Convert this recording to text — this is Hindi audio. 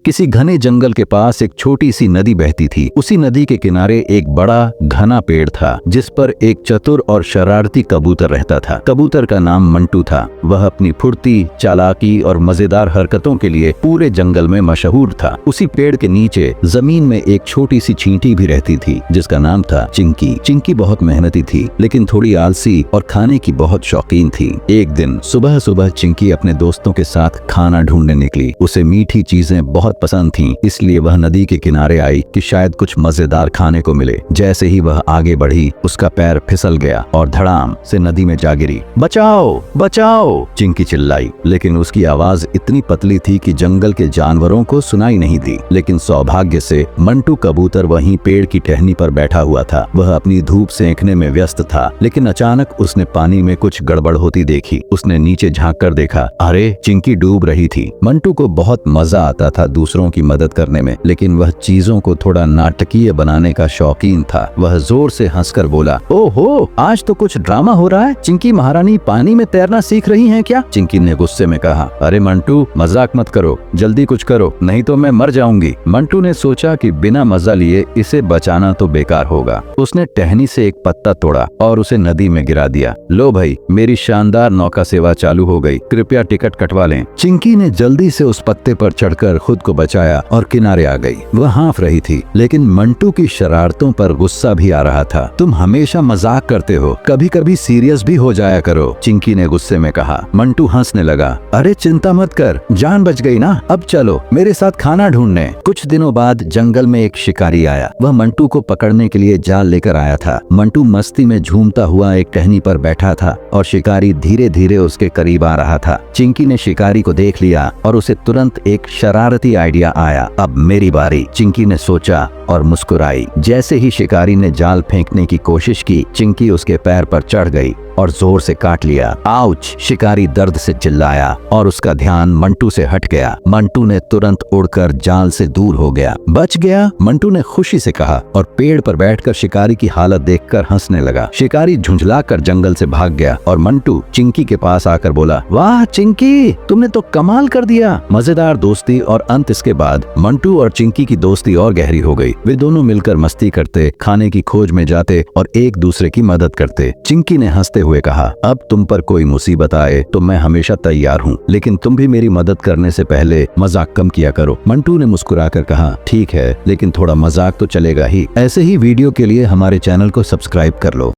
किसी घने जंगल के पास एक छोटी सी नदी बहती थी। उसी नदी के किनारे एक बड़ा घना पेड़ था जिस पर एक चतुर और शरारती कबूतर रहता था। कबूतर का नाम मंटू था। वह अपनी फुर्ती, चालाकी और मजेदार हरकतों के लिए पूरे जंगल में मशहूर था। उसी पेड़ के नीचे जमीन में एक छोटी सी चींटी भी रहती थी जिसका नाम था चिंकी। चिंकी बहुत मेहनती थी लेकिन थोड़ी आलसी और खाने की बहुत शौकीन थी। एक दिन सुबह सुबह चिंकी अपने दोस्तों के साथ खाना ढूंढने निकली। उसे मीठी चीजें बहुत पसंद थीं, इसलिए वह नदी के किनारे आई कि शायद कुछ मजेदार खाने को मिले। जैसे ही वह आगे बढ़ी उसका पैर फिसल गया और धड़ाम से नदी में जा गिरी। बचाओ बचाओ, चिंकी चिल्लाई, लेकिन उसकी आवाज इतनी पतली थी कि जंगल के जानवरों को सुनाई नहीं दी। लेकिन सौभाग्य से मंटू कबूतर वहीं पेड़ की टहनी पर बैठा हुआ था। वह अपनी धूप सेंकने में व्यस्त था, लेकिन अचानक उसने पानी में कुछ गड़बड़ होती देखी। उसने नीचे झांक कर देखा, अरे चिंकी डूब रही थी। मंटू को बहुत मजा आता था दूसरों की मदद करने में, लेकिन वह चीजों को थोड़ा नाटकीय बनाने का शौकीन था। वह जोर से हंसकर बोला, ओहो, आज तो कुछ ड्रामा हो रहा है। चिंकी महारानी पानी में तैरना सीख रही हैं क्या? चिंकी ने गुस्से में कहा, अरे मंटू, मजाक मत करो, जल्दी कुछ करो, नहीं तो मैं मर जाऊंगी। मंटू ने सोचा कि बिना मजा लिए इसे बचाना तो बेकार होगा। उसने टहनी से एक पत्ता तोड़ा और उसे नदी में गिरा दिया। लो भाई, मेरी शानदार नौका सेवा चालू हो गई, कृपया टिकट कटवा लें। चिंकी ने जल्दी से उस पत्ते पर चढ़कर खुद को बचाया और किनारे आ गई। वह हाँफ रही थी, लेकिन मंटू की शरारतों पर गुस्सा भी आ रहा था। तुम हमेशा मजाक करते हो, कभी कभी सीरियस भी हो जाया करो, चिंकी ने गुस्से में कहा। मंटू हंसने लगा, अरे चिंता मत कर, जान बच गई ना, अब चलो मेरे साथ खाना ढूंढने। कुछ दिनों बाद जंगल में एक शिकारी आया। वह मंटू को पकड़ने के लिए जाल लेकर आया था। मंटू मस्ती में झूमता हुआ एक टहनी पर बैठा था और शिकारी धीरे धीरे उसके करीब आ रहा था। चिंकी ने शिकारी को देख लिया और उसे तुरंत एक शरारती आइडिया आया। अब मेरी बारी, चिंकी ने सोचा और मुस्कुराई। जैसे ही शिकारी ने जाल फेंकने की कोशिश की, चिंकी उसके पैर पर चढ़ गई और जोर से काट लिया। आउच! शिकारी दर्द से चिल्लाया और उसका ध्यान मंटू से हट गया। मंटू ने तुरंत उड़कर जाल से दूर हो गया। बच गया, मंटू ने खुशी से कहा और पेड़ पर बैठकर शिकारी की हालत देखकर हंसने लगा। शिकारी झुंझलाकर जंगल से भाग गया और मंटू चिंकी के पास आकर बोला, वाह चिंकी, तुमने तो कमाल कर दिया। मजेदार दोस्ती और अंत। इसके बाद मंटू और चिंकी की दोस्ती और गहरी हो गई। वे दोनों मिलकर मस्ती करते, खाने की खोज में जाते और एक दूसरे की मदद करते। चिंकी ने हंसते हुए कहा, अब तुम पर कोई मुसीबत आए तो मैं हमेशा तैयार हूँ, लेकिन तुम भी मेरी मदद करने से पहले मजाक कम किया करो। मंटू ने मुस्कुराकर कहा, ठीक है, लेकिन थोड़ा मजाक तो चलेगा ही। ऐसे ही वीडियो के लिए हमारे चैनल को सब्सक्राइब कर लो।